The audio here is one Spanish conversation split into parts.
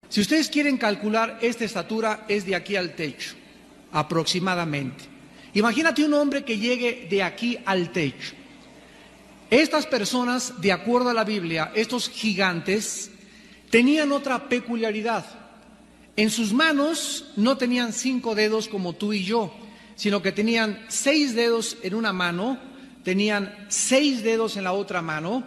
Si ustedes quieren calcular esta estatura, es de aquí al techo, aproximadamente. Imagínate un hombre que llegue de aquí al techo. Estas personas, de acuerdo a la Biblia, estos gigantes, tenían otra peculiaridad. En sus manos no tenían 5 dedos como tú y yo, sino que tenían 6 dedos en una mano, tenían 6 dedos en la otra mano,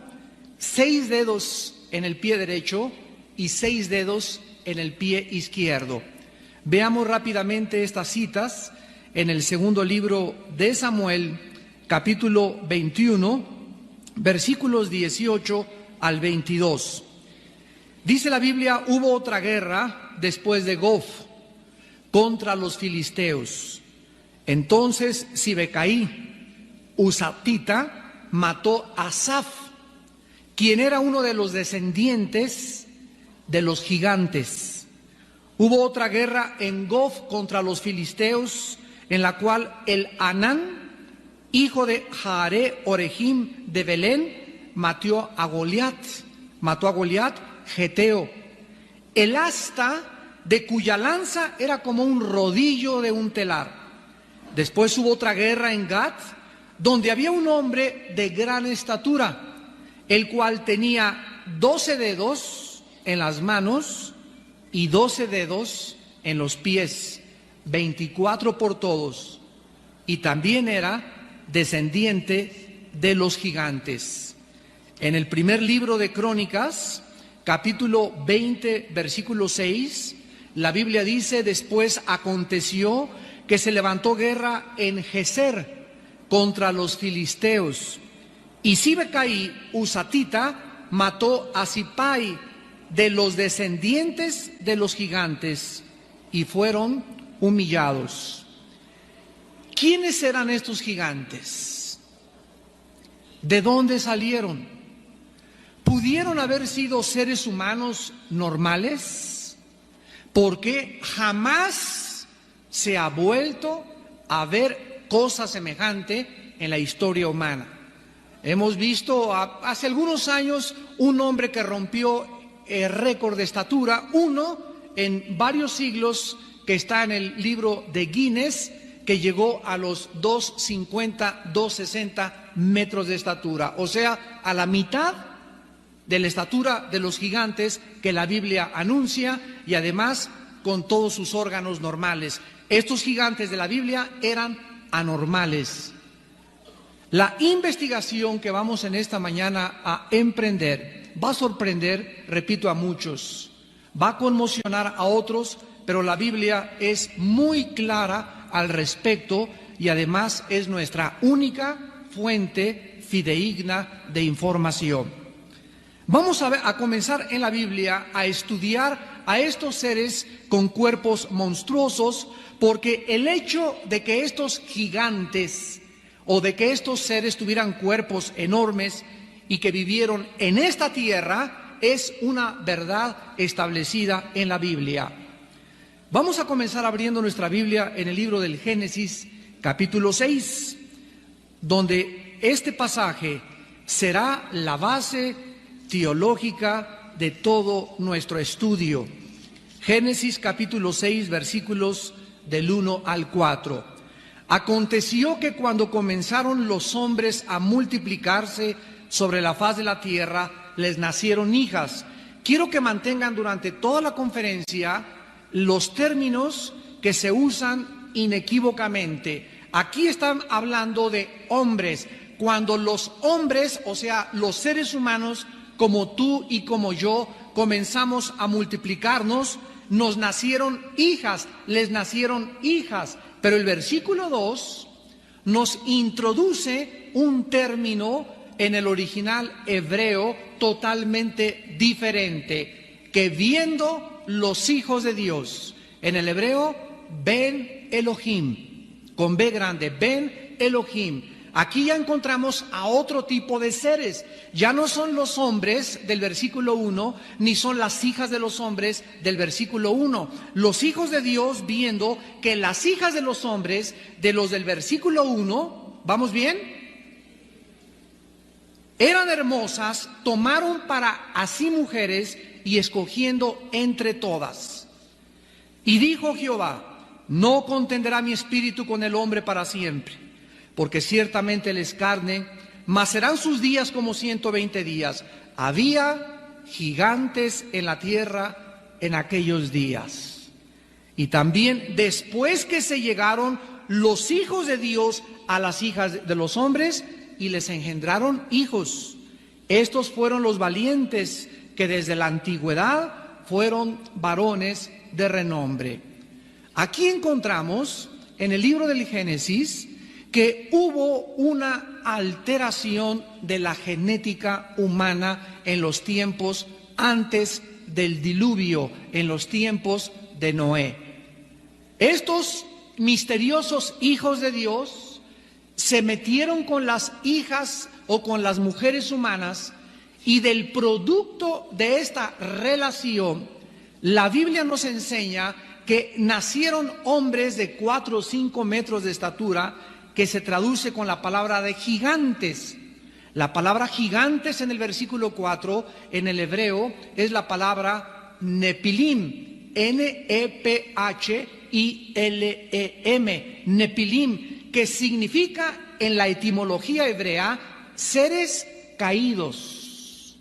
6 dedos en el pie derecho y 6 dedos en el pie izquierdo. Veamos rápidamente estas citas en el segundo libro de Samuel, capítulo 21, versículos 18 al 22. Dice la Biblia: hubo otra guerra después de Gof contra los filisteos. Entonces Sibecaí, husatita, mató a Asaf, quien era uno de los descendientes de los gigantes. Hubo otra guerra en Gof contra los filisteos, en la cual el Anán, hijo de Jaare Orejim de Belén, mató a Goliat, Geteo, el asta de cuya lanza era como un rodillo de un telar. Después hubo otra guerra en Gat, donde había un hombre de gran estatura, el cual tenía 12 dedos en las manos y 12 dedos en los pies, 24 por todos, y también era descendiente de los gigantes. En el primer libro de Crónicas, capítulo 20, versículo 6, la Biblia dice: después aconteció que se levantó guerra en Geser contra los filisteos, y Sibecaí, husatita, mató a Sipai, de los descendientes de los gigantes, y fueron humillados. ¿Quiénes eran estos gigantes? ¿De dónde salieron? ¿Pudieron haber sido seres humanos normales? Porque jamás se ha vuelto a ver cosa semejante en la historia humana. Hemos visto hace algunos años un hombre que rompió el récord de estatura, uno en varios siglos, que está en el libro de Guinness, que llegó a los 2,50, 2,60 metros de estatura, o sea, a la mitad de la estatura de los gigantes que la Biblia anuncia, y además con todos sus órganos normales. Estos gigantes de la Biblia eran anormales. La investigación que vamos en esta mañana a emprender va a sorprender, repito, a muchos, va a conmocionar a otros, pero la Biblia es muy clara al respecto y además es nuestra única fuente fidedigna de información. Vamos a comenzar en la Biblia a estudiar a estos seres con cuerpos monstruosos, porque el hecho de que estos gigantes o de que estos seres tuvieran cuerpos enormes y que vivieron en esta tierra es una verdad establecida en la Biblia. Vamos a comenzar abriendo nuestra Biblia en el libro del Génesis, capítulo 6, donde este pasaje será la base teológica de todo nuestro estudio. Génesis capítulo 6, versículos del 1 al 4. Aconteció que cuando comenzaron los hombres a multiplicarse sobre la faz de la tierra, les nacieron hijas. Quiero que mantengan durante toda la conferencia los términos que se usan inequívocamente. Aquí están hablando de hombres. Cuando los hombres, o sea, los seres humanos, como tú y como yo, comenzamos a multiplicarnos, nos nacieron hijas, les nacieron hijas. Pero el versículo 2 nos introduce un término en el original hebreo totalmente diferente, que viendo los hijos de Dios, en el hebreo, Ben Elohim, con B grande, Ben Elohim. Aquí ya encontramos a otro tipo de seres. Ya no son los hombres del versículo 1, ni son las hijas de los hombres del versículo 1. Los hijos de Dios, viendo que las hijas de los hombres, de los del versículo 1, ¿vamos bien?, eran hermosas, tomaron para así mujeres y escogiendo entre todas. Y dijo Jehová: no contenderá mi espíritu con el hombre para siempre, porque ciertamente él es carne, mas serán sus días como 120 días. Había gigantes en la tierra en aquellos días. Y también después que se llegaron los hijos de Dios a las hijas de los hombres y les engendraron hijos. Estos fueron los valientes que desde la antigüedad fueron varones de renombre. Aquí encontramos en el libro del Génesis que hubo una alteración de la genética humana en los tiempos antes del diluvio, en los tiempos de Noé. Estos misteriosos hijos de Dios se metieron con las hijas o con las mujeres humanas, y del producto de esta relación, la Biblia nos enseña que nacieron hombres de 4 o 5 metros de estatura, que se traduce con la palabra de gigantes. La palabra gigantes en el versículo 4 en el hebreo es la palabra Nepilim, N-E-P-H-I-L-E-M, Nepilim, que significa en la etimología hebrea seres caídos,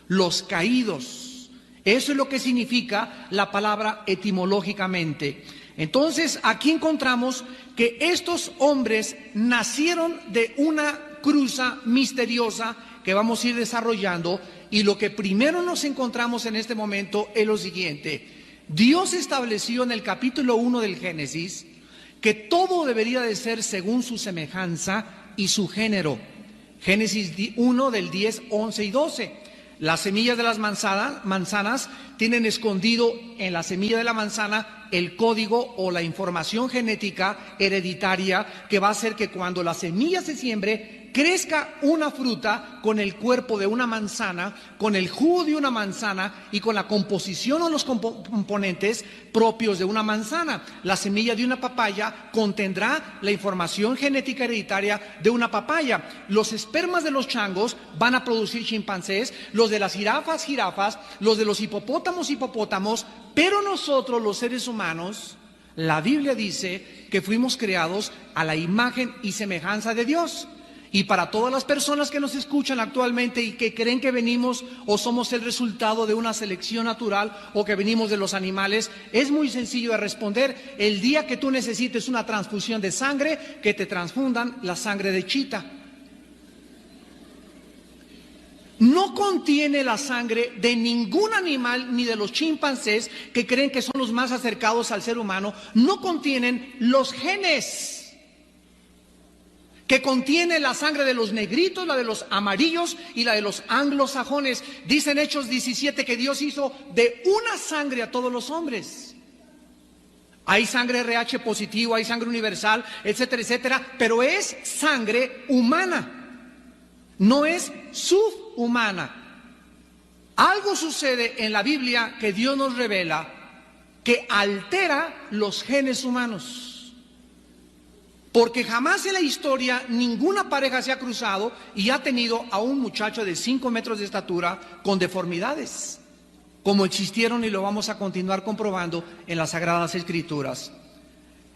los caídos. Eso es lo que significa la palabra etimológicamente. Entonces aquí encontramos que estos hombres nacieron de una cruza misteriosa que vamos a ir desarrollando, y lo que primero nos encontramos en este momento es lo siguiente. Dios estableció en el capítulo 1 del Génesis que todo debería de ser según su semejanza y su género. Génesis 1 del 10, 11 y 12. Las semillas de las manzanas tienen escondido en la semilla de la manzana el código o la información genética hereditaria que va a hacer que cuando la semilla se siembre, crezca una fruta con el cuerpo de una manzana, con el jugo de una manzana y con la composición o los componentes propios de una manzana. La semilla de una papaya contendrá la información genética hereditaria de una papaya. Los espermas de los changos van a producir chimpancés, los de las jirafas, los de los hipopótamos, pero nosotros los seres humanos, la Biblia dice que fuimos creados a la imagen y semejanza de Dios. Y para todas las personas que nos escuchan actualmente y que creen que venimos o somos el resultado de una selección natural o que venimos de los animales, es muy sencillo de responder. El día que tú necesites una transfusión de sangre, que te transfundan la sangre de chita. No contiene la sangre de ningún animal, ni de los chimpancés, que creen que son los más acercados al ser humano. No contienen los genes que contiene la sangre de los negritos, la de los amarillos y la de los anglosajones. Dice en Hechos 17 que Dios hizo de una sangre a todos los hombres. Hay sangre RH positivo, hay sangre universal, etcétera, etcétera, pero es sangre humana, no es subhumana. Algo sucede en la Biblia que Dios nos revela que altera los genes humanos. Porque jamás en la historia ninguna pareja se ha cruzado y ha tenido a un muchacho de 5 metros de estatura con deformidades, como existieron, y lo vamos a continuar comprobando en las Sagradas Escrituras.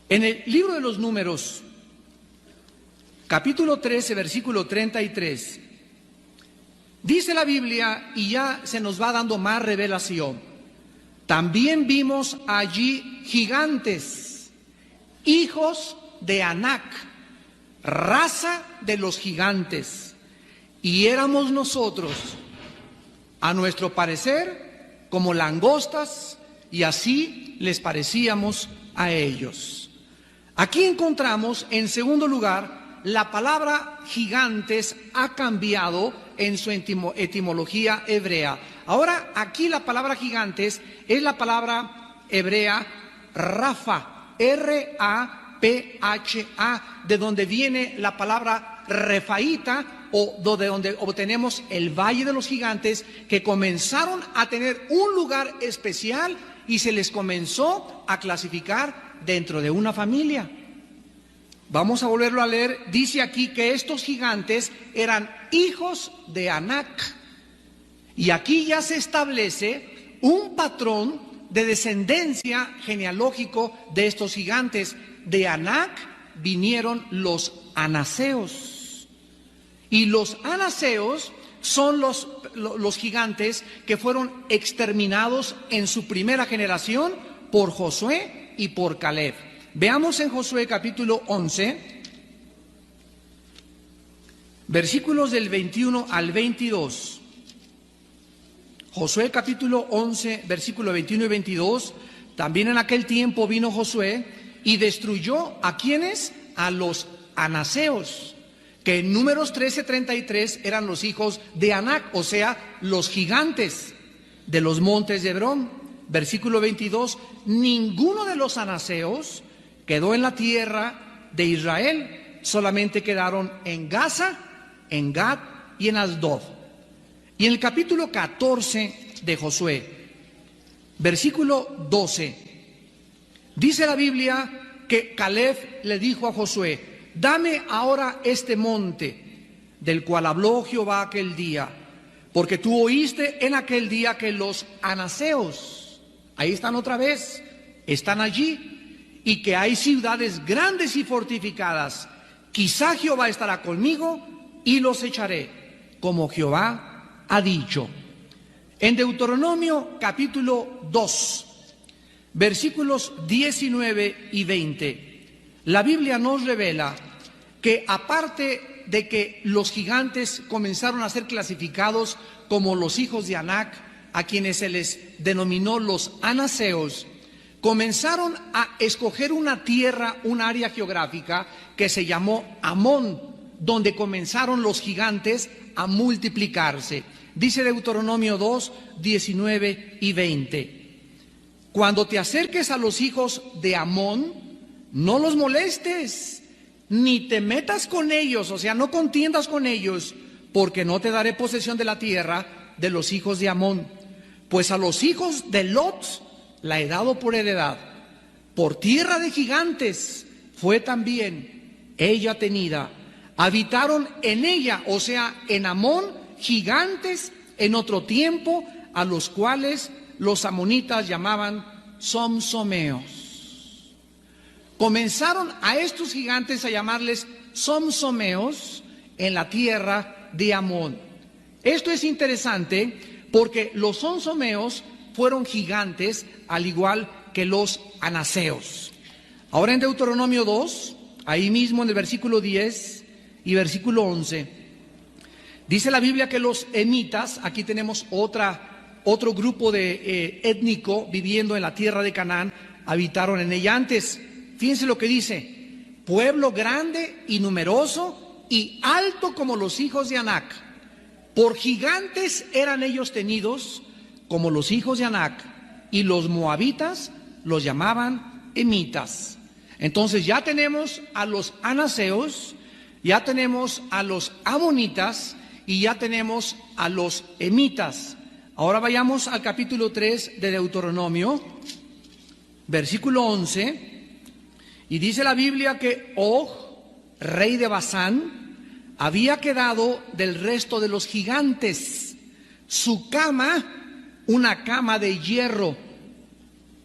En el libro de los Números, capítulo 13, versículo 33, dice la Biblia, y ya se nos va dando más revelación: también vimos allí gigantes, hijos de Anac, raza de los gigantes, y éramos nosotros, a nuestro parecer, como langostas, y así les parecíamos a ellos. Aquí encontramos, en segundo lugar, la palabra gigantes ha cambiado en su etimología hebrea. Ahora, aquí la palabra gigantes es la palabra hebrea Rafa, R-A-P-H-A, de donde viene la palabra refaíta, o de donde obtenemos el Valle de los Gigantes, que comenzaron a tener un lugar especial y se les comenzó a clasificar dentro de una familia. Vamos a volverlo a leer. Dice aquí que estos gigantes eran hijos de Anac, y aquí ya se establece un patrón de descendencia genealógico de estos gigantes. De Anac vinieron los anaseos. Y los anaseos son los gigantes que fueron exterminados en su primera generación por Josué y por Caleb. Veamos en Josué capítulo 11, versículos del 21 al 22. Josué capítulo 11, versículo 21 y 22. También en aquel tiempo vino Josué y destruyó ¿a quiénes? A los anaseos, que en Números 13:33 eran los hijos de Anac, o sea, los gigantes de los montes de Hebrón. Versículo 22, ninguno de los anaseos quedó en la tierra de Israel, solamente quedaron en Gaza, en Gad y en Asdod. Y en el capítulo 14 de Josué, versículo 12, dice la Biblia que Caleb le dijo a Josué: dame ahora este monte del cual habló Jehová aquel día, porque tú oíste en aquel día que los anaseos, ahí están otra vez, están allí, y que hay ciudades grandes y fortificadas. Quizá Jehová estará conmigo y los echaré, como Jehová ha dicho. En Deuteronomio capítulo 2, versículos 19 y 20, la Biblia nos revela que aparte de que los gigantes comenzaron a ser clasificados como los hijos de Anac, a quienes se les denominó los anaseos, comenzaron a escoger una tierra, un área geográfica que se llamó Amón, donde comenzaron los gigantes a multiplicarse. Dice Deuteronomio 2, 19 y 20. Cuando te acerques a los hijos de Amón, no los molestes, ni te metas con ellos, o sea, no contiendas con ellos, porque no te daré posesión de la tierra de los hijos de Amón. Pues a los hijos de Lot la he dado por heredad. Por tierra de gigantes fue también ella tenida. Habitaron en ella, o sea, en Amón, gigantes en otro tiempo, a los cuales los amonitas llamaban somsomeos. Comenzaron a estos gigantes a llamarles somsomeos en la tierra de Amón. Esto es interesante porque los somsomeos fueron gigantes al igual que los anaseos. Ahora en Deuteronomio 2, ahí mismo en el versículo 10 y versículo 11, dice la Biblia que los emitas, aquí tenemos otro grupo de étnico viviendo en la tierra de Canaán, habitaron en ella antes. Fíjense lo que dice: pueblo grande y numeroso y alto como los hijos de Anac. Por gigantes eran ellos tenidos como los hijos de Anac, y los moabitas los llamaban emitas. Entonces ya tenemos a los anaseos, ya tenemos a los amonitas y ya tenemos a los emitas. Ahora vayamos al capítulo 3 de Deuteronomio, versículo 11. Y dice la Biblia que Og, rey de Basán, había quedado del resto de los gigantes. Su cama, una cama de hierro,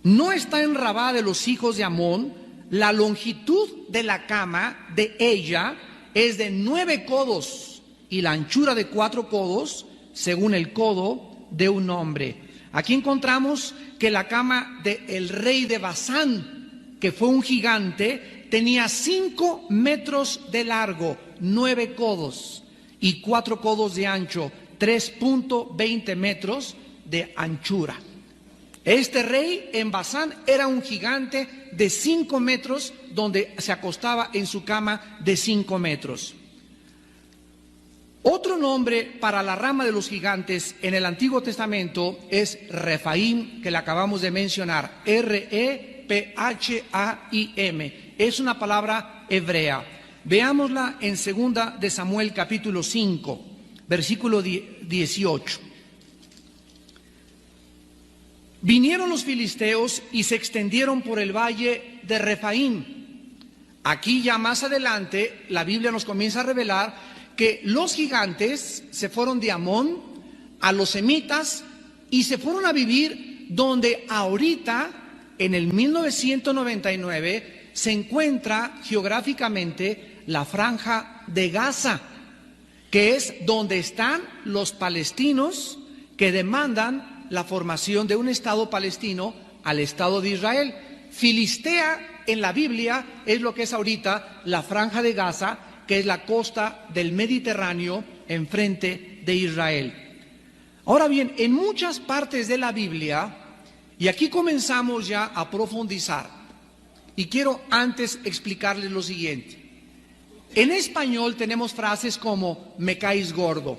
no está en Rabá de los hijos de Amón. La longitud de la cama de ella es de 9 codos y la anchura de 4 codos, según el codo de un hombre. Aquí encontramos que la cama del rey de Basán, que fue un gigante, tenía 5 metros de largo, 9 codos y 4 codos de ancho, 3.20 metros de anchura. Este rey en Basán era un gigante de 5 metros, donde se acostaba en su cama de 5 metros. Otro nombre para la rama de los gigantes en el Antiguo Testamento es Refaim, que le acabamos de mencionar, R-E-P-H-A-I-M. Es una palabra hebrea. Veámosla en 2 de Samuel capítulo 5, versículo 18. Vinieron los filisteos y se extendieron por el valle de Refaim. Aquí ya más adelante la Biblia nos comienza a revelar que los gigantes se fueron de Amón a los emitas y se fueron a vivir donde ahorita, en el 1999, se encuentra geográficamente la Franja de Gaza, que es donde están los palestinos que demandan la formación de un Estado palestino al Estado de Israel. Filistea en la Biblia es lo que es ahorita la Franja de Gaza, que es la costa del Mediterráneo enfrente de Israel. Ahora bien, en muchas partes de la Biblia, y aquí comenzamos ya a profundizar, y quiero antes explicarles lo siguiente. En español tenemos frases como me caes gordo.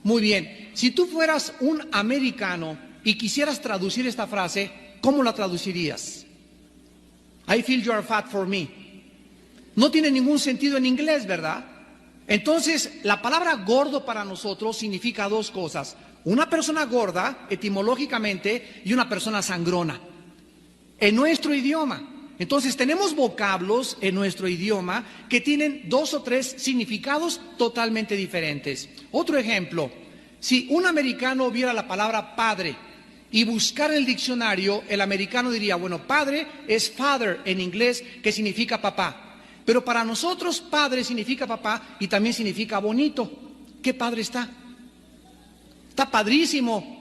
Muy bien, si tú fueras un americano y quisieras traducir esta frase, ¿cómo la traducirías? I feel you are fat for me. No tiene ningún sentido en inglés, ¿verdad? Entonces, la palabra gordo para nosotros significa dos cosas. Una persona gorda, etimológicamente, y una persona sangrona. En nuestro idioma. Entonces, tenemos vocablos en nuestro idioma que tienen 2 o 3 significados totalmente diferentes. Otro ejemplo, si un americano viera la palabra padre y buscara en el diccionario, el americano diría, bueno, padre es father en inglés, que significa papá. Pero para nosotros padre significa papá y también significa bonito. ¿Qué padre está? Está padrísimo.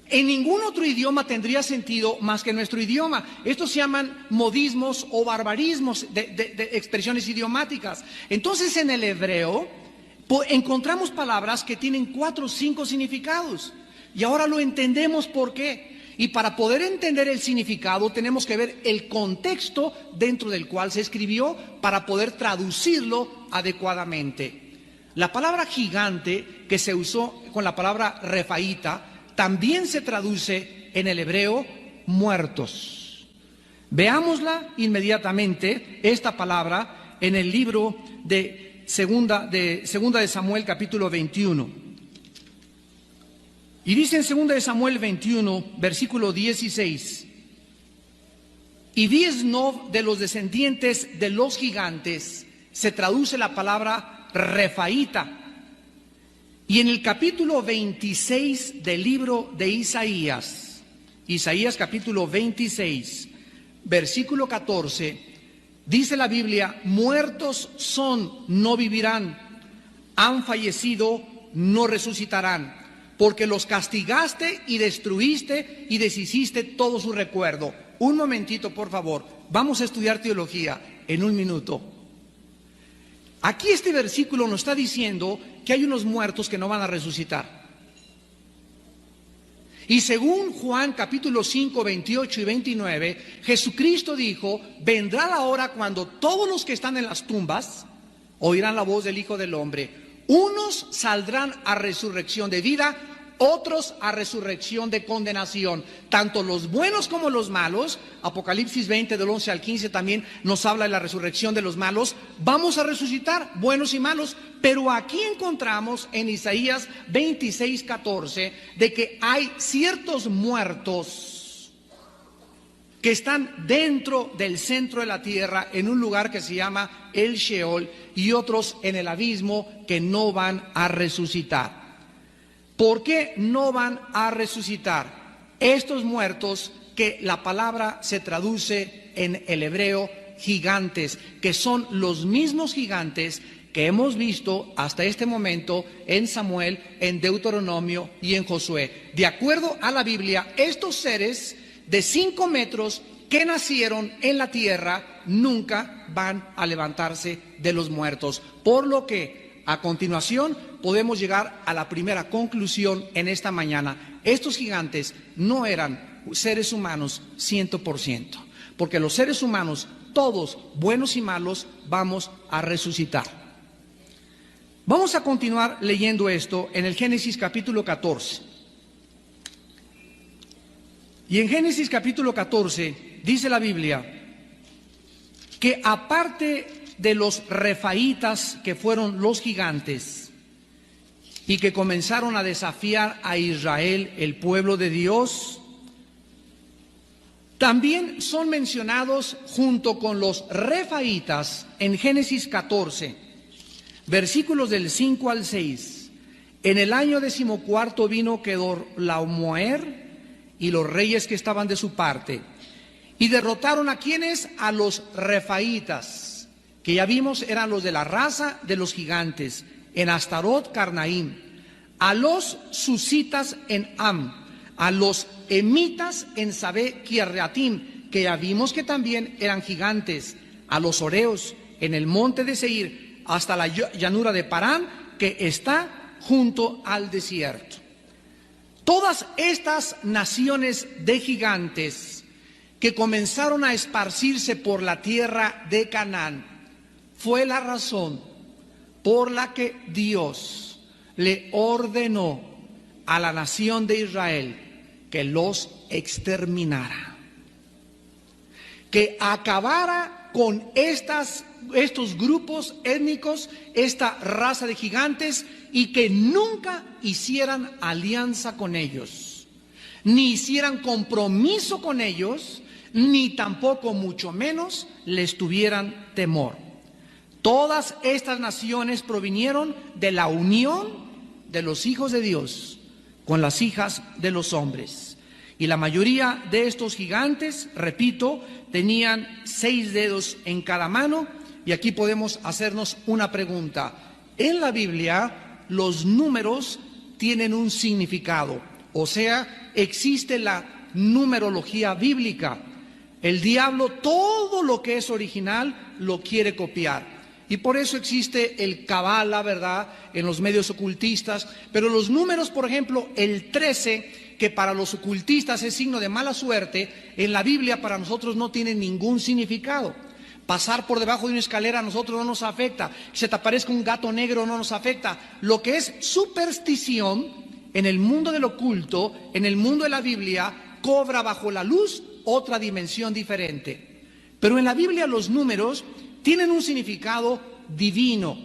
En ningún otro idioma tendría sentido más que en nuestro idioma. Estos se llaman modismos o barbarismos de expresiones idiomáticas. Entonces en el hebreo encontramos palabras que tienen 4 o 5 significados. Y ahora lo entendemos por qué. Y para poder entender el significado tenemos que ver el contexto dentro del cual se escribió para poder traducirlo adecuadamente. La palabra gigante que se usó con la palabra refaíta también se traduce en el hebreo muertos. Veámosla inmediatamente, esta palabra, en el libro de Segunda de Samuel, capítulo 21. Y dice en 2 de Samuel 21, versículo 16, y Biesnov de los descendientes de los gigantes, se traduce la palabra refaíta. Y en el capítulo 26 del libro de Isaías capítulo 26, versículo 14, dice la Biblia, muertos son, no vivirán, han fallecido, no resucitarán. Porque los castigaste y destruiste y deshiciste todo su recuerdo. Un momentito, por favor. Vamos a estudiar teología en un minuto. Aquí este versículo nos está diciendo que hay unos muertos que no van a resucitar. Y según Juan capítulo 5, 28 y 29, Jesucristo dijo, vendrá la hora cuando todos los que están en las tumbas oirán la voz del Hijo del Hombre. Unos saldrán a resurrección de vida, otros a resurrección de condenación. Tanto los buenos como los malos, Apocalipsis 20 del 11 al 15 también nos habla de la resurrección de los malos. Vamos a resucitar, buenos y malos. Pero aquí encontramos en Isaías 26, 14, de que hay ciertos muertos que están dentro del centro de la tierra, en un lugar que se llama el Sheol, y otros en el abismo que no van a resucitar. ¿Por qué no van a resucitar? Estos muertos que la palabra se traduce en el hebreo gigantes, que son los mismos gigantes que hemos visto hasta este momento en Samuel, en Deuteronomio y en Josué. De acuerdo a la Biblia, estos seres de 5 metros que nacieron en la tierra nunca van a levantarse de los muertos. Por lo que, a continuación, podemos llegar a la primera conclusión en esta mañana. Estos gigantes no eran seres humanos 100%, porque los seres humanos, todos, buenos y malos, vamos a resucitar. Vamos a continuar leyendo esto en el Génesis capítulo 14. Y en Génesis capítulo 14 dice la Biblia que aparte de los refaítas, que fueron los gigantes y que comenzaron a desafiar a Israel, el pueblo de Dios, también son mencionados junto con los refaítas en Génesis 14, versículos del 5 al 6, En el año 14 vino Kedorlaomer y los reyes que estaban de su parte, y derrotaron a quienes, a los refaitas, que ya vimos eran los de la raza de los gigantes, en Astarot Carnaim, a los susitas en Am, a los emitas en Sabé Kirreatim, que ya vimos que también eran gigantes, a los oreos en el monte de Seir, hasta la llanura de Parán, que está junto al desierto. Todas estas naciones de gigantes que comenzaron a esparcirse por la tierra de Canaán fue la razón por la que Dios le ordenó a la nación de Israel que los exterminara, que acabara con estos grupos étnicos, esta raza de gigantes, y que nunca hicieran alianza con ellos, ni hicieran compromiso con ellos, ni tampoco mucho menos les tuvieran temor. Todas estas naciones provinieron de la unión de los hijos de Dios con las hijas de los hombres. Y la mayoría de estos gigantes, repito, tenían 6 dedos en cada mano. Y aquí podemos hacernos una pregunta. En la Biblia, los números tienen un significado, o sea, existe la numerología bíblica. El diablo todo lo que es original lo quiere copiar, y por eso existe el Kabbalah, ¿verdad?, en los medios ocultistas. Pero los números, por ejemplo, el 13, que para los ocultistas es signo de mala suerte, en la Biblia para nosotros no tiene ningún significado. Pasar por debajo de una escalera a nosotros no nos afecta. Que se te aparezca un gato negro no nos afecta. Lo que es superstición en el mundo del oculto, en el mundo de la Biblia, cobra bajo la luz otra dimensión diferente. Pero en la Biblia los números tienen un significado divino.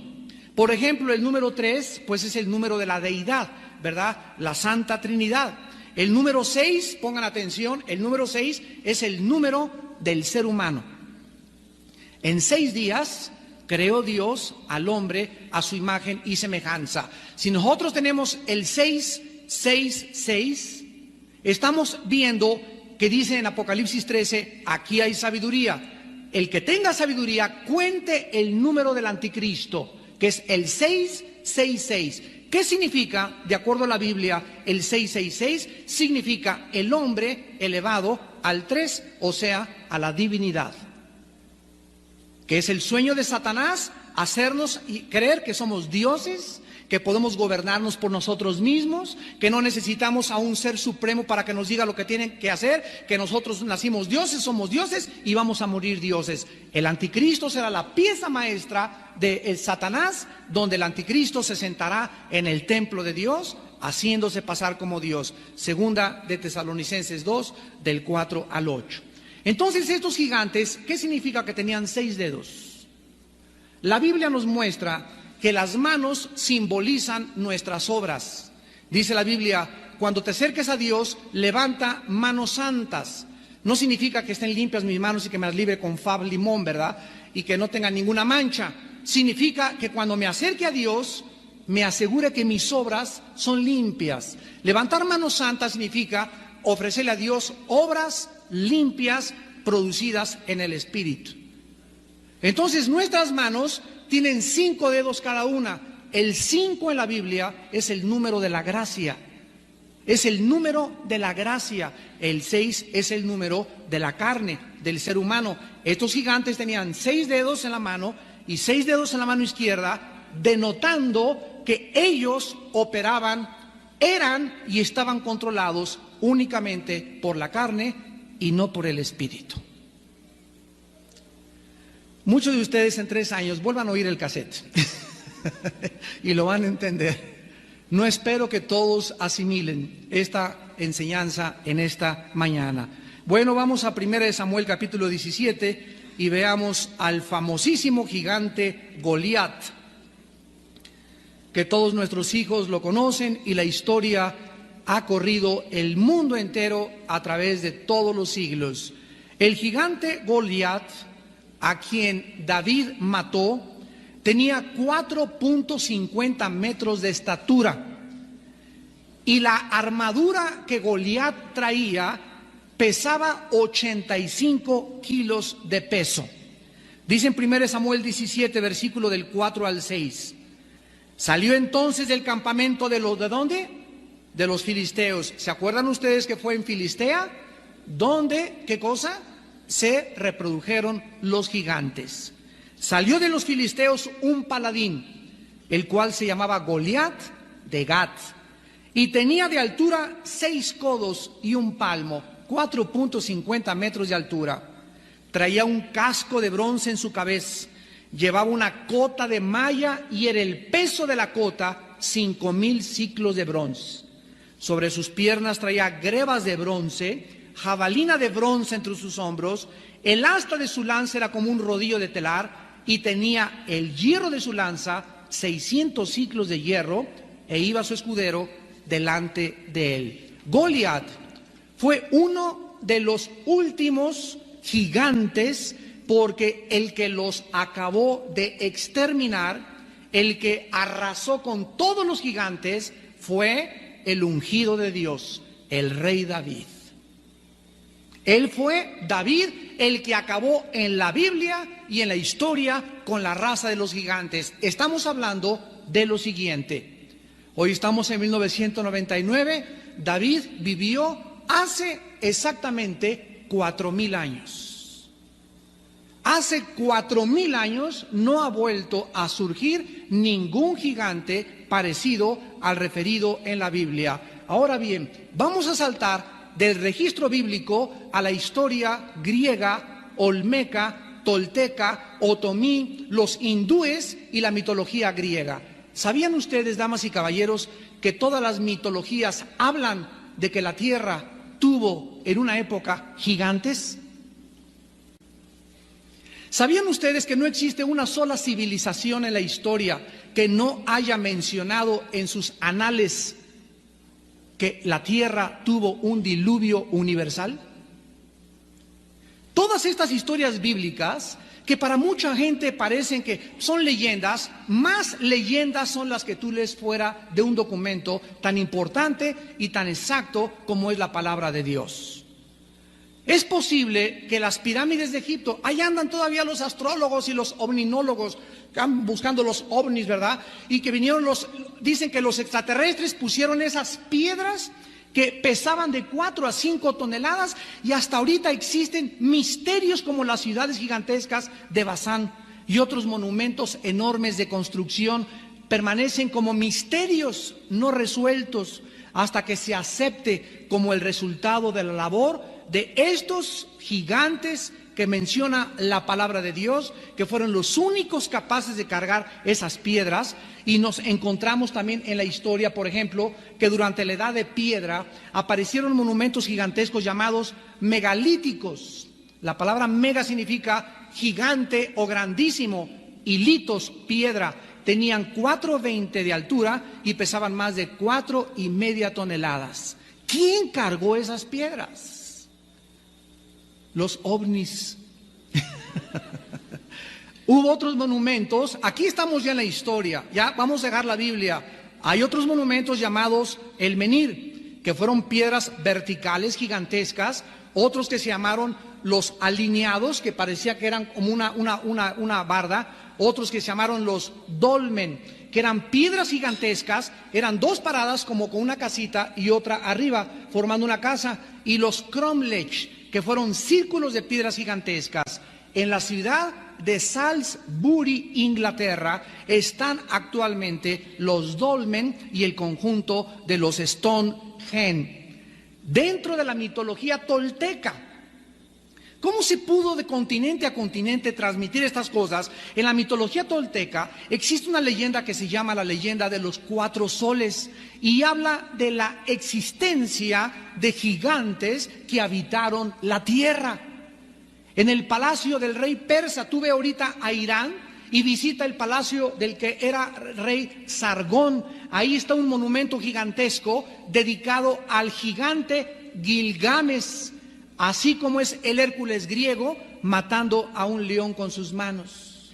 Por ejemplo, el número 3, pues es el número de la deidad, ¿verdad? La Santa Trinidad. El número 6, pongan atención, el número 6 es el número del ser humano. En 6 días creó Dios al hombre a su imagen y semejanza. Si nosotros tenemos el 666, estamos viendo que dice en Apocalipsis 13, aquí hay sabiduría. El que tenga sabiduría, cuente el número del anticristo, que es el 666. ¿Qué significa, de acuerdo a la Biblia, el 666? Significa el hombre elevado al 3, o sea, a la divinidad. Que es el sueño de Satanás, hacernos creer que somos dioses, que podemos gobernarnos por nosotros mismos, que no necesitamos a un ser supremo para que nos diga lo que tienen que hacer, que nosotros nacimos dioses, somos dioses y vamos a morir dioses. El anticristo será la pieza maestra de Satanás, donde el anticristo se sentará en el templo de Dios, haciéndose pasar como Dios. Segunda de Tesalonicenses 2, del 4 al 8. Entonces estos gigantes, ¿qué significa que tenían 6 dedos? La Biblia nos muestra que las manos simbolizan nuestras obras. Dice la Biblia, cuando te acerques a Dios, levanta manos santas. No significa que estén limpias mis manos y que me las libre con fab limón, ¿verdad? Y que no tengan ninguna mancha. Significa que cuando me acerque a Dios, me asegure que mis obras son limpias. Levantar manos santas significa ofrecerle a Dios obras limpias producidas en el Espíritu. Entonces nuestras manos tienen 5 dedos cada una. El 5 en la Biblia es el número de la gracia. Es el número de la gracia. El 6 es el número de la carne, del ser humano. Estos gigantes tenían 6 dedos en la mano y 6 dedos en la mano izquierda, denotando que ellos operaban, eran y estaban controlados únicamente por la carne y no por el Espíritu. Muchos de ustedes en 3 años vuelvan a oír el cassette y lo van a entender. No espero que todos asimilen esta enseñanza en esta mañana. Bueno, vamos a 1 Samuel capítulo 17 y veamos al famosísimo gigante Goliat, que todos nuestros hijos lo conocen y la historia ha corrido el mundo entero a través de todos los siglos. El gigante Goliat, a quien David mató, tenía 4.50 metros de estatura. y la armadura que Goliat traía pesaba 85 kilos de peso. Dice en 1 Samuel 17, versículo del 4 al 6. Salió entonces del campamento ¿de dónde? De los filisteos. ¿Se acuerdan ustedes que fue en Filistea? Donde, ¿qué cosa? Se reprodujeron los gigantes. Salió de los filisteos un paladín, el cual se llamaba Goliat de Gat, y tenía de altura 6 codos y un palmo, 4.50 metros de altura. Traía un casco de bronce en su cabeza, llevaba una cota de malla y era el peso de la cota 5,000 siclos de bronce. Sobre sus piernas traía grebas de bronce, jabalina de bronce entre sus hombros, el asta de su lanza era como un rodillo de telar y tenía el hierro de su lanza 600 siclos de hierro, e iba su escudero delante de él. Goliat fue uno de los últimos gigantes, porque el que los acabó de exterminar, el que arrasó con todos los gigantes, fue el ungido de Dios, el rey David. Él fue David el que acabó en la Biblia y en la historia con la raza de los gigantes. Estamos hablando de lo siguiente. Hoy estamos en 1999. David vivió hace exactamente 4,000 años. Hace 4,000 años no ha vuelto a surgir ningún gigante parecido al referido en la Biblia. Ahora bien, vamos a saltar del registro bíblico a la historia griega, olmeca, tolteca, otomí, los hindúes y la mitología griega. ¿Sabían ustedes, damas y caballeros, que todas las mitologías hablan de que la tierra tuvo en una época gigantes? ¿Sabían ustedes que no existe una sola civilización en la historia que no haya mencionado en sus anales que la tierra tuvo un diluvio universal? Todas estas historias bíblicas, que para mucha gente parecen que son leyendas, más leyendas son las que tú lees fuera de un documento tan importante y tan exacto como es la palabra de Dios. Es posible que las pirámides de Egipto, ahí andan todavía los astrólogos y los ovninólogos buscando los ovnis, ¿verdad? Y que vinieron dicen que los extraterrestres pusieron esas piedras que pesaban de 4 a 5 toneladas, y hasta ahorita existen misterios como las ciudades gigantescas de Bazán y otros monumentos enormes de construcción permanecen como misterios no resueltos hasta que se acepte como el resultado de la labor de estos gigantes que menciona la palabra de Dios, que fueron los únicos capaces de cargar esas piedras. Y nos encontramos también en la historia, por ejemplo, que durante la edad de piedra aparecieron monumentos gigantescos llamados megalíticos. La palabra mega significa gigante o grandísimo, y litos, piedra. Tenían 4,20 de altura y pesaban más de 4,5 toneladas. ¿Quién cargó esas piedras? Los ovnis. Hubo otros monumentos. Aquí estamos ya en la historia. Ya vamos a dejar la Biblia. Hay otros monumentos llamados el menhir, que fueron piedras verticales gigantescas. Otros que se llamaron los alineados, que parecía que eran como una barda. Otros que se llamaron los dolmen, que eran piedras gigantescas. Eran 2 paradas como con una casita y otra arriba formando una casa. Y los cromlech, que fueron círculos de piedras gigantescas. En la ciudad de Salisbury, Inglaterra, están actualmente los dolmen y el conjunto de los Stonehenge. Dentro de la mitología tolteca, ¿cómo se pudo de continente a continente transmitir estas cosas? En la mitología tolteca existe una leyenda que se llama la leyenda de los 4 soles y habla de la existencia de gigantes que habitaron la tierra. En el palacio del rey persa, tú ve ahorita a Irán y visita el palacio del que era rey Sargón. Ahí está un monumento gigantesco dedicado al gigante Gilgamesh, así como es el Hércules griego matando a un león con sus manos.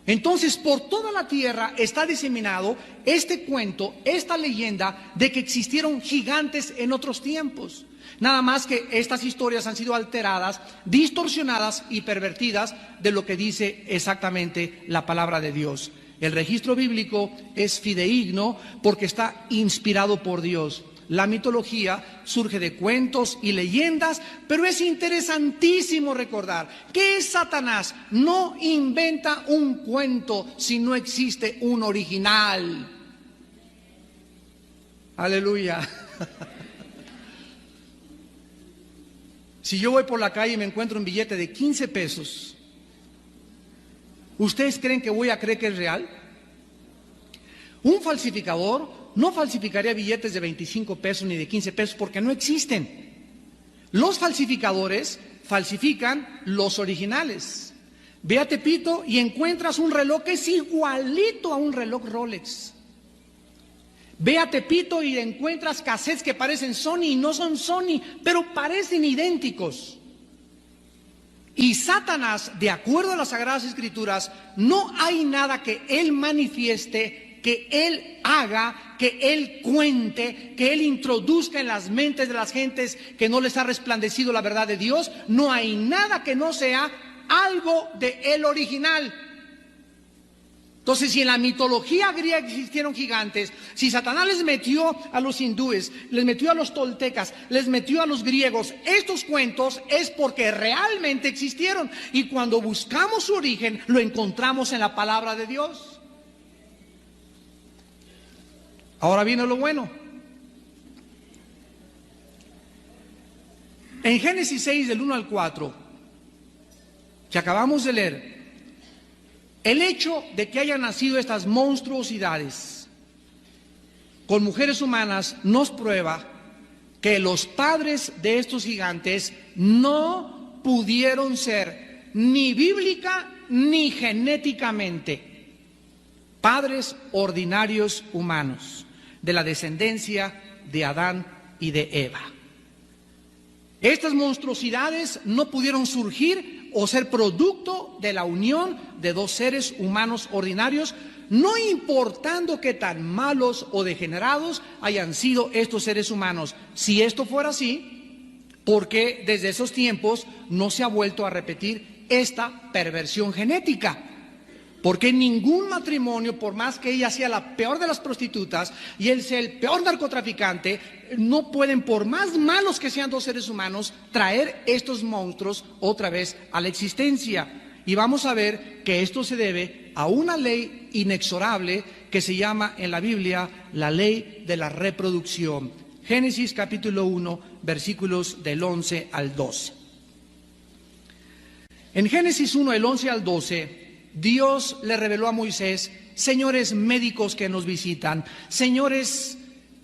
Entonces, por toda la tierra está diseminado este cuento, esta leyenda de que existieron gigantes en otros tiempos. Nada más que estas historias han sido alteradas, distorsionadas y pervertidas de lo que dice exactamente la palabra de Dios. El registro bíblico es fidedigno porque está inspirado por Dios. La mitología surge de cuentos y leyendas, pero es interesantísimo recordar que Satanás no inventa un cuento si no existe un original. Aleluya. Si yo voy por la calle y me encuentro un billete de 15 pesos, ¿ustedes creen que voy a creer que es real? Un falsificador no falsificaría billetes de 25 pesos ni de 15 pesos porque no existen. Los falsificadores falsifican los originales. Ve a Tepito y encuentras un reloj que es igualito a un reloj Rolex. Ve a Tepito y encuentras cassettes que parecen Sony y no son Sony, pero parecen idénticos. Y Satanás, de acuerdo a las Sagradas Escrituras, no hay nada que él manifieste, que él haga, que él cuente, que él introduzca en las mentes de las gentes que no les ha resplandecido la verdad de Dios. No hay nada que no sea algo de el original. Entonces, si en la mitología griega existieron gigantes, si Satanás les metió a los hindúes, les metió a los toltecas, les metió a los griegos, estos cuentos es porque realmente existieron. Y cuando buscamos su origen, lo encontramos en la palabra de Dios. Ahora viene lo bueno. En Génesis 6, del 1 al 4, que acabamos de leer, el hecho de que hayan nacido estas monstruosidades con mujeres humanas nos prueba que los padres de estos gigantes no pudieron ser ni bíblica ni genéticamente padres ordinarios humanos de la descendencia de Adán y de Eva. Estas monstruosidades no pudieron surgir o ser producto de la unión de dos seres humanos ordinarios, no importando qué tan malos o degenerados hayan sido estos seres humanos. Si esto fuera así, ¿por qué desde esos tiempos no se ha vuelto a repetir esta perversión genética? Porque ningún matrimonio, por más que ella sea la peor de las prostitutas y él sea el peor narcotraficante, no pueden, por más malos que sean dos seres humanos, traer estos monstruos otra vez a la existencia. Y vamos a ver que esto se debe a una ley inexorable que se llama en la Biblia la ley de la reproducción. Génesis capítulo 1, versículos del 11 al 12. En Génesis 1, del 11 al 12, Dios le reveló a Moisés: señores médicos que nos visitan, señores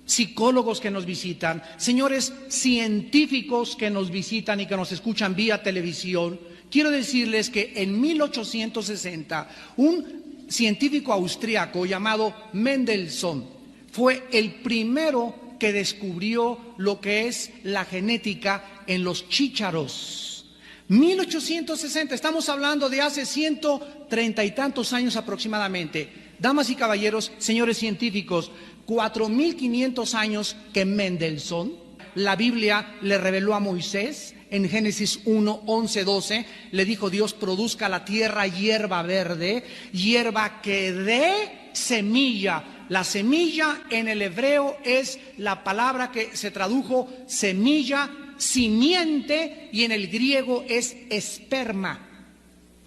psicólogos que nos visitan, señores científicos que nos visitan y que nos escuchan vía televisión, quiero decirles que en 1860 un científico austriaco llamado Mendelssohn fue el primero que descubrió lo que es la genética en los chícharos. 1860, estamos hablando de hace 130 y tantos años aproximadamente. Damas y caballeros, señores científicos, 4500 años que Mendelssohn, la Biblia le reveló a Moisés en Génesis 1, 11, 12, le dijo Dios: produzca la tierra hierba verde, hierba que dé semilla. La semilla en el hebreo es la palabra que se tradujo semilla, simiente, y en el griego es esperma.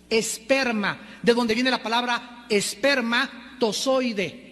Esperma, de donde viene la palabra espermatozoide,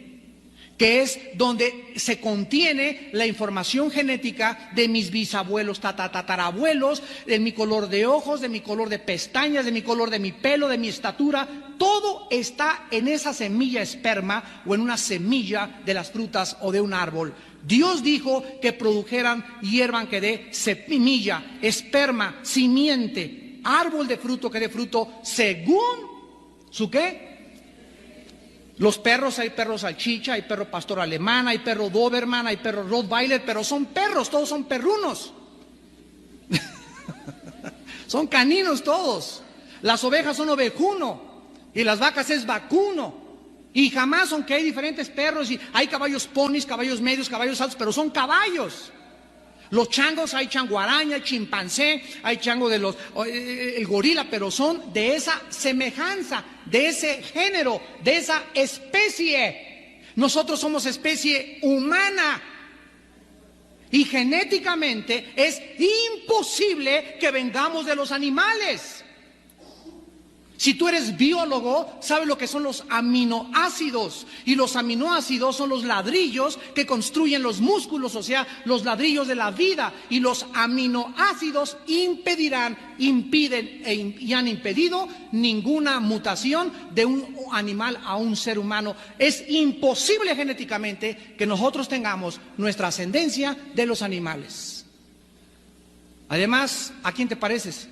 que es donde se contiene la información genética de mis bisabuelos, tatarabuelos, de mi color de ojos, de mi color de pestañas, de mi color de mi pelo, de mi estatura. Todo está en esa semilla esperma o en una semilla de las frutas o de un árbol. Dios dijo que produjeran hierba que dé semilla, esperma, simiente, árbol de fruto que dé fruto según su ¿qué? Los perros, hay perro salchicha, hay perro pastor alemán, hay perro doberman, hay perro rottweiler, pero son perros, todos son perrunos. Son caninos todos. Las ovejas son ovejuno y las vacas es vacuno. Y jamás, aunque hay diferentes perros y hay caballos ponis, caballos medios, caballos altos, pero son caballos. Los changos, hay changuaraña, chimpancé, hay chango de el gorila, pero son de esa semejanza, de ese género, de esa especie. Nosotros somos especie humana. Y genéticamente es imposible que vengamos de los animales. Si tú eres biólogo, sabes lo que son los aminoácidos. Y los aminoácidos son los ladrillos que construyen los músculos, o sea, los ladrillos de la vida. Y los aminoácidos impiden y han impedido ninguna mutación de un animal a un ser humano. Es imposible genéticamente que nosotros tengamos nuestra ascendencia de los animales. Además, ¿a quién te pareces?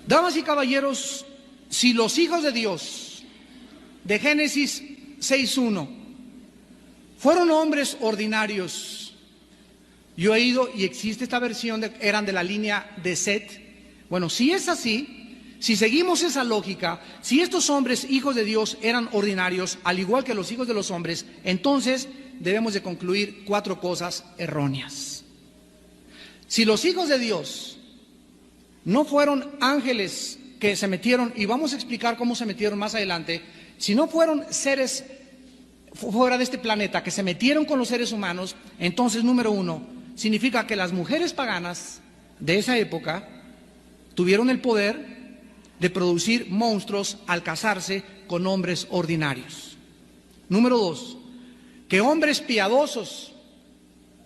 Damas y caballeros, si los hijos de Dios de Génesis 6:1 fueron hombres ordinarios, yo he ido y existe esta versión eran de la línea de Set. Bueno, si es así, si seguimos esa lógica, si estos hombres, hijos de Dios, eran ordinarios, al igual que los hijos de los hombres, entonces debemos de concluir 4 cosas erróneas. Si los hijos de Dios no fueron ángeles que se metieron, y vamos a explicar cómo se metieron más adelante, si no fueron seres fuera de este planeta que se metieron con los seres humanos, entonces, número 1, significa que las mujeres paganas de esa época tuvieron el poder de producir monstruos al casarse con hombres ordinarios. Número 2, que hombres piadosos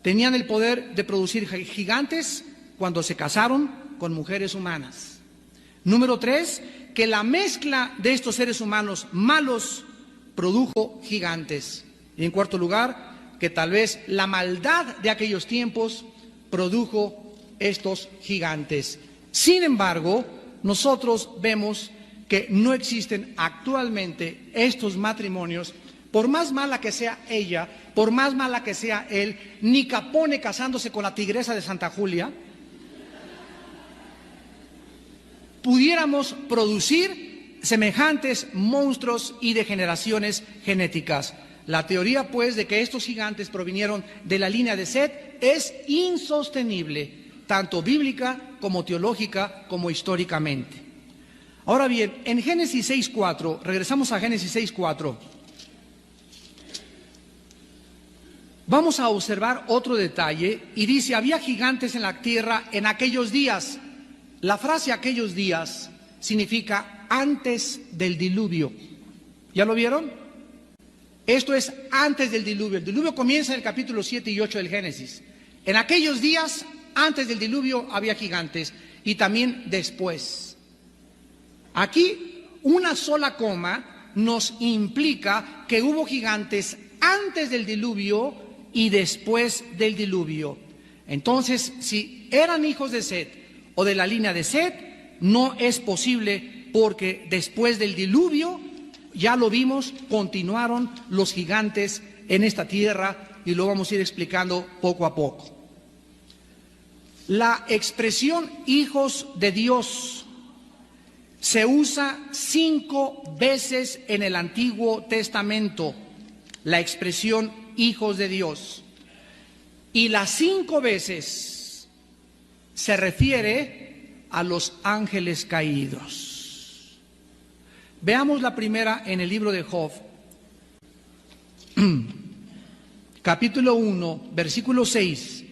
tenían el poder de producir gigantes cuando se casaron con mujeres humanas. Número 3, que la mezcla de estos seres humanos malos produjo gigantes. Y en cuarto lugar, que tal vez la maldad de aquellos tiempos produjo estos gigantes. Sin embargo, nosotros vemos que no existen actualmente estos matrimonios, por más mala que sea ella, por más mala que sea él, ni Capone casándose con la tigresa de Santa Julia, pudiéramos producir semejantes monstruos y degeneraciones genéticas. La teoría, pues, de que estos gigantes provinieron de la línea de Set es insostenible, tanto bíblica como teológica como históricamente. Ahora bien, en Génesis 6:4, regresamos a Génesis 6:4, vamos a observar otro detalle y dice, había gigantes en la tierra en aquellos días. La frase aquellos días significa antes del diluvio. ¿Ya lo vieron? Esto es antes del diluvio. El diluvio comienza en el capítulo 7 y 8 del Génesis. En aquellos días, antes del diluvio, había gigantes y también después. Aquí, una sola coma nos implica que hubo gigantes antes del diluvio y después del diluvio. Entonces, si eran hijos de Set o de la línea de Set, no es posible porque después del diluvio, ya lo vimos, continuaron los gigantes en esta tierra y lo vamos a ir explicando poco a poco. La expresión hijos de Dios se usa 5 veces en el Antiguo Testamento, la expresión hijos de Dios. Y las 5 veces se refiere a los ángeles caídos. Veamos la primera en el libro de Job, capítulo 1, versículo 6.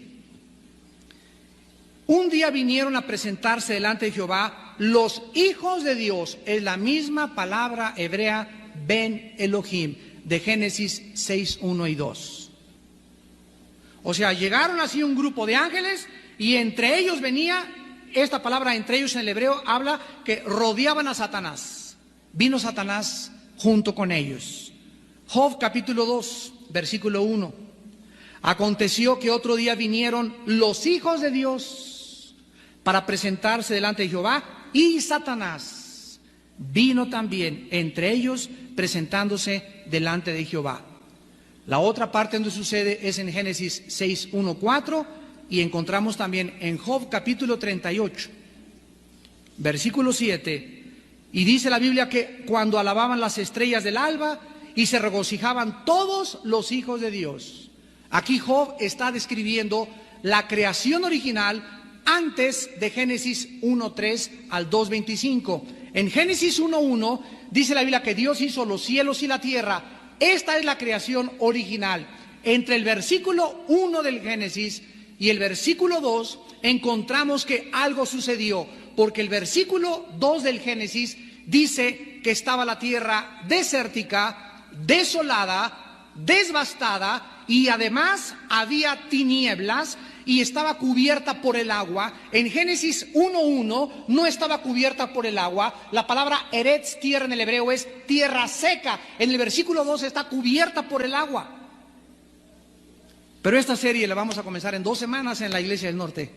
Un día vinieron a presentarse delante de Jehová los hijos de Dios, es la misma palabra hebrea Ben Elohim, de Génesis 6, 1 y 2. O sea, llegaron así un grupo de ángeles y entre ellos venía, esta palabra entre ellos en el hebreo habla que rodeaban a Satanás. Vino Satanás junto con ellos. Job capítulo 2, versículo 1. Aconteció que otro día vinieron los hijos de Dios para presentarse delante de Jehová y Satanás vino también entre ellos presentándose delante de Jehová. La otra parte donde sucede es en Génesis 6, 1, 4 y encontramos también en Job capítulo 38. versículo 7. Y dice la Biblia que cuando alababan las estrellas del alba y se regocijaban todos los hijos de Dios. Aquí Job está describiendo la creación original antes de Génesis 1:3 al 2:25. En Génesis 1:1 dice la Biblia que Dios hizo los cielos y la tierra. Esta es la creación original. Entre el versículo 1 del Génesis y el versículo 2 encontramos que algo sucedió, porque el versículo 2 del Génesis dice que estaba la tierra desértica, desolada, devastada, y además había tinieblas y estaba cubierta por el agua. En Génesis 1:1 no estaba cubierta por el agua. La palabra eretz, tierra en el hebreo, es tierra seca. En el versículo 2 está cubierta por el agua. Pero esta serie la vamos a comenzar en 2 semanas en la Iglesia del Norte.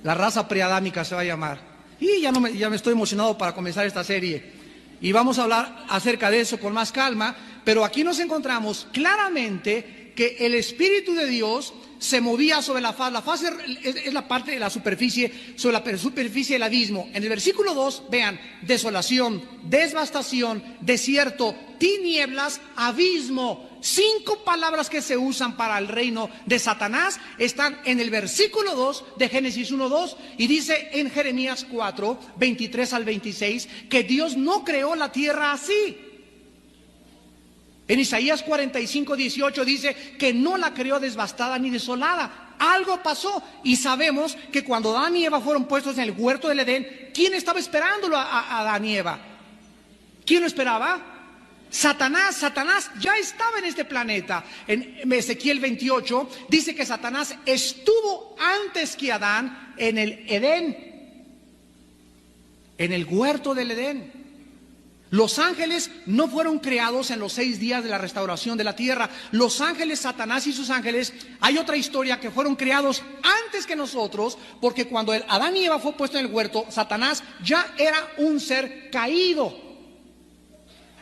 La raza preadámica se va a llamar. Y ya me estoy emocionado para comenzar esta serie. Y vamos a hablar acerca de eso con más calma. Pero aquí nos encontramos claramente que el Espíritu de Dios se movía sobre la faz. La faz es la parte de la superficie, sobre la superficie del abismo. En el versículo 2, vean, desolación, devastación, desierto, tinieblas, abismo. 5 palabras que se usan para el reino de Satanás están en el versículo 2 de Génesis 1:2, y dice en Jeremías 4, 23 al 26, que Dios no creó la tierra así. En Isaías 45, 18 dice que no la creó devastada ni desolada. Algo pasó, y sabemos que cuando Adán y Eva fueron puestos en el huerto del Edén, ¿quién estaba esperándolo a Adán y Eva? ¿Quién lo esperaba? Satanás. Satanás ya estaba en este planeta. En Ezequiel 28 dice que Satanás estuvo antes que Adán en el Edén, en el huerto del Edén. Los ángeles no fueron creados en los 6 días de la restauración de la tierra. Los ángeles, Satanás y sus ángeles, hay otra historia, que fueron creados antes que nosotros, porque cuando Adán y Eva fue puesto en el huerto, Satanás ya era un ser caído.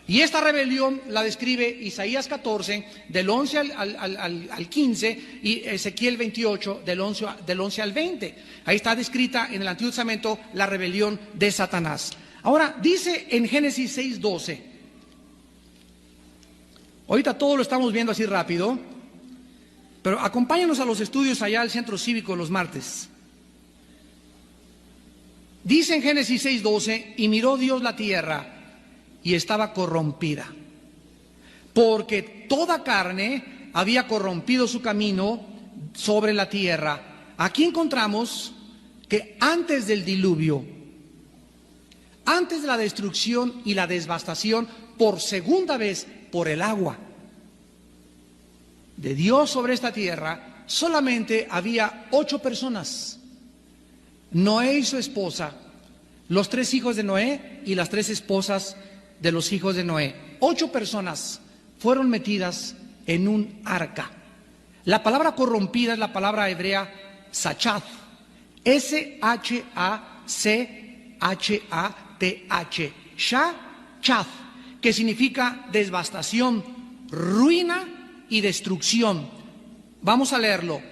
Y esta rebelión la describe Isaías 14, del 11 al 15, y Ezequiel 28, del 11 al 20. Ahí está descrita en el Antiguo Testamento la rebelión de Satanás. Ahora, dice en Génesis 6:12, ahorita todo lo estamos viendo así rápido, pero acompáñanos a los estudios allá al centro cívico los martes. Dice en Génesis 6:12, y miró Dios la tierra, y estaba corrompida, porque toda carne había corrompido su camino sobre la tierra. Aquí encontramos que antes del diluvio, antes de la destrucción y la devastación por segunda vez por el agua de Dios sobre esta tierra, solamente había 8 personas: Noé y su esposa, los 3 hijos de Noé y las 3 esposas de los hijos de Noé. 8 personas fueron metidas en un arca. La palabra corrompida es la palabra hebrea sachath, S-H-A-C-H-A-T-H, Shachath, que significa devastación, ruina y destrucción. Vamos a leerlo.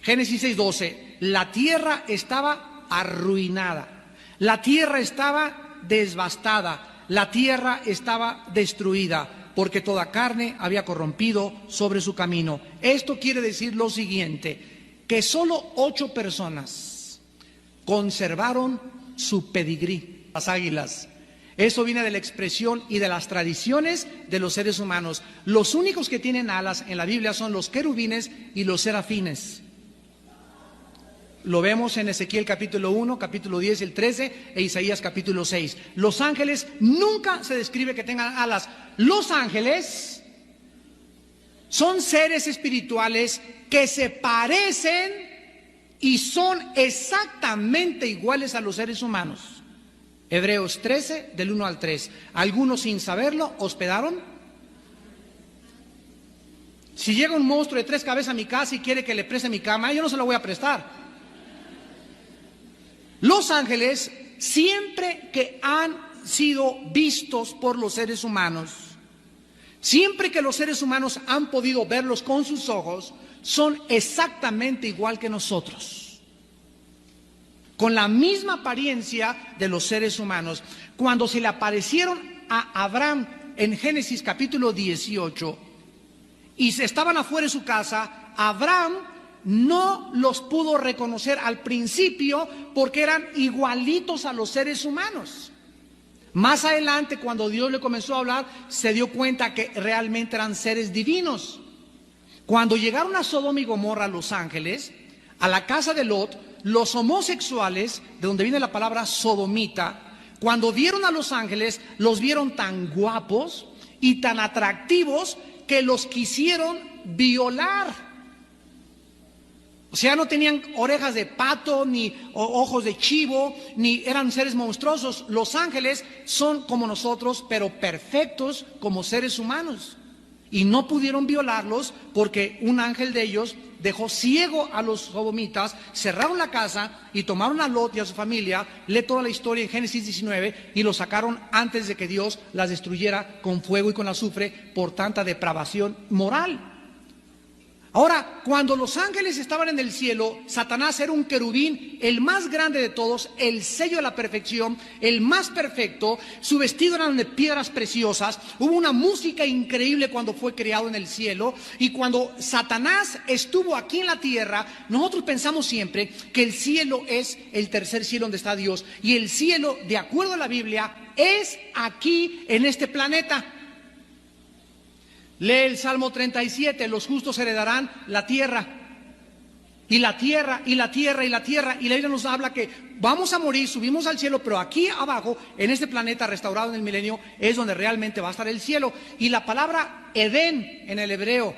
Génesis 6:12. La tierra estaba arruinada, la tierra estaba devastada, la tierra estaba destruida, porque toda carne había corrompido sobre su camino. Esto quiere decir lo siguiente, que solo 8 personas conservaron su pedigrí, las águilas. Eso viene de la expresión y de las tradiciones de los seres humanos. Los únicos que tienen alas en la Biblia son los querubines y los serafines. Lo vemos en Ezequiel capítulo 1, capítulo 10 y el 13, e Isaías capítulo 6. Los ángeles nunca se describe que tengan alas. Los ángeles son seres espirituales que se parecen y son exactamente iguales a los seres humanos. Hebreos 13, del 1 al 3. Algunos, sin saberlo, hospedaron. Si llega un monstruo de 3 cabezas a mi casa y quiere que le preste mi cama, yo no se lo voy a prestar. Los ángeles, siempre que han sido vistos por los seres humanos, siempre que los seres humanos han podido verlos con sus ojos, son exactamente igual que nosotros. con la misma apariencia de los seres humanos. Cuando se le aparecieron a Abraham en Génesis capítulo 18 y se estaban afuera de su casa, Abraham no los pudo reconocer al principio porque eran igualitos a los seres humanos. Más adelante, cuando Dios le comenzó a hablar, se dio cuenta que realmente eran seres divinos. Cuando llegaron a Sodoma y Gomorra, Los Ángeles, a la casa de Lot, los homosexuales, de donde viene la palabra sodomita, cuando vieron a los ángeles, los vieron tan guapos y tan atractivos que los quisieron violar. O sea, no tenían orejas de pato, ni ojos de chivo, ni eran seres monstruosos. Los ángeles son como nosotros, pero perfectos como seres humanos. Y no pudieron violarlos porque un ángel de ellos dejó ciego a los sodomitas, cerraron la casa y tomaron a Lot y a su familia. Lee toda la historia en Génesis 19 y los sacaron antes de que Dios las destruyera con fuego y con azufre por tanta depravación moral. Ahora, cuando los ángeles estaban en el cielo, Satanás era un querubín, el más grande de todos, el sello de la perfección, el más perfecto. Su vestido era de piedras preciosas. Hubo una música increíble cuando fue creado en el cielo. Y cuando Satanás estuvo aquí en la tierra, nosotros pensamos siempre que el cielo es el tercer cielo donde está Dios. Y el cielo, de acuerdo a la Biblia, es aquí en este planeta. Lee el Salmo 37, los justos heredarán la tierra. Y la tierra, y la tierra, y la tierra. Y la Biblia nos habla que vamos a morir, subimos al cielo, pero aquí abajo, en este planeta restaurado en el milenio, es donde realmente va a estar el cielo. Y la palabra Edén en el hebreo,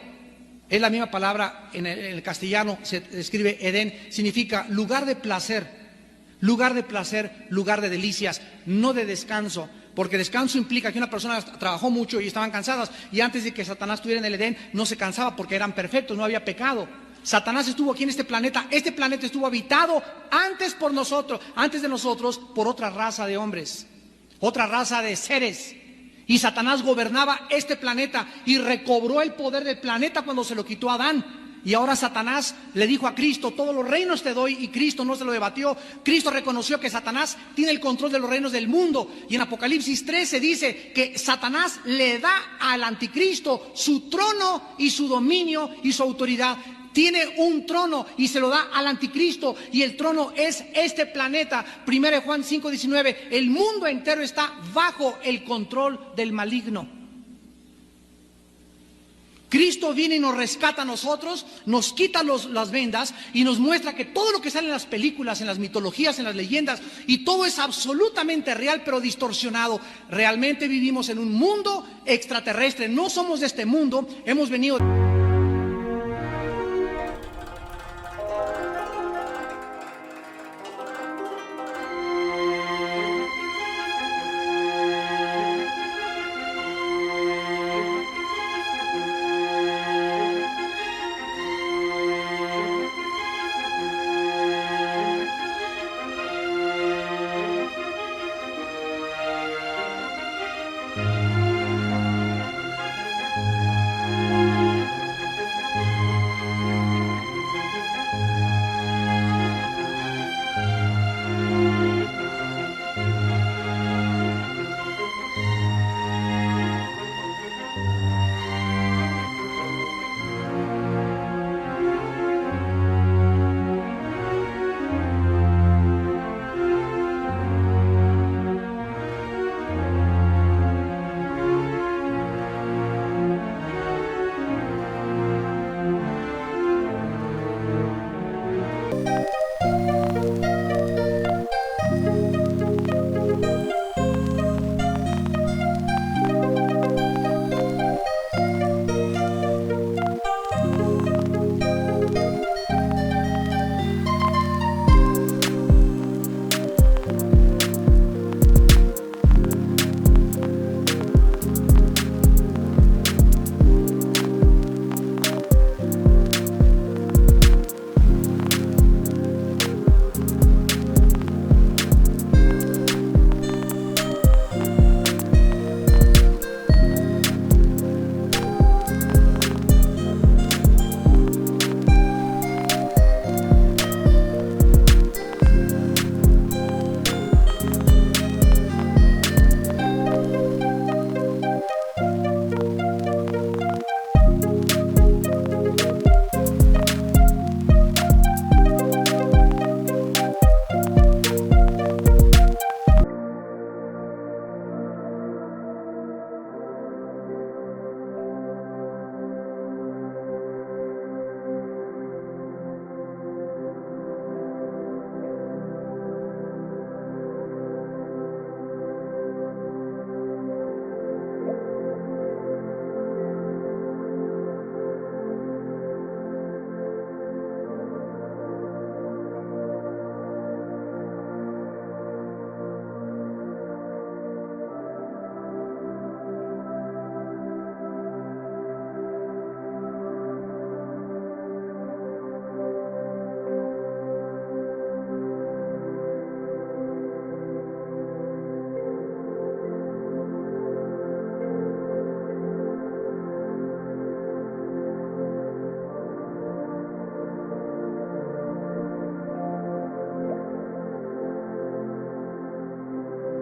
es la misma palabra en el castellano, se escribe Edén, significa lugar de placer, lugar de delicias, no de descanso. Porque descanso implica que una persona trabajó mucho y estaban cansadas, y antes de que Satanás estuviera en el Edén no se cansaba porque eran perfectos, no había pecado. Satanás estuvo aquí en este planeta estuvo habitado antes por nosotros, antes de nosotros, por otra raza de hombres, otra raza de seres. Y Satanás gobernaba este planeta y recobró el poder del planeta cuando se lo quitó a Adán. Y ahora Satanás le dijo a Cristo, todos los reinos te doy, y Cristo no se lo debatió. Cristo reconoció que Satanás tiene el control de los reinos del mundo. Y en Apocalipsis 13 dice que Satanás le da al anticristo su trono y su dominio y su autoridad. Tiene un trono y se lo da al anticristo, y el trono es este planeta. 1 Juan 5:19, el mundo entero está bajo el control del maligno. Cristo viene y nos rescata a nosotros, nos quita las vendas y nos muestra que todo lo que sale en las películas, en las mitologías, en las leyendas, y todo es absolutamente real pero distorsionado. Realmente vivimos en un mundo extraterrestre, no somos de este mundo, hemos venido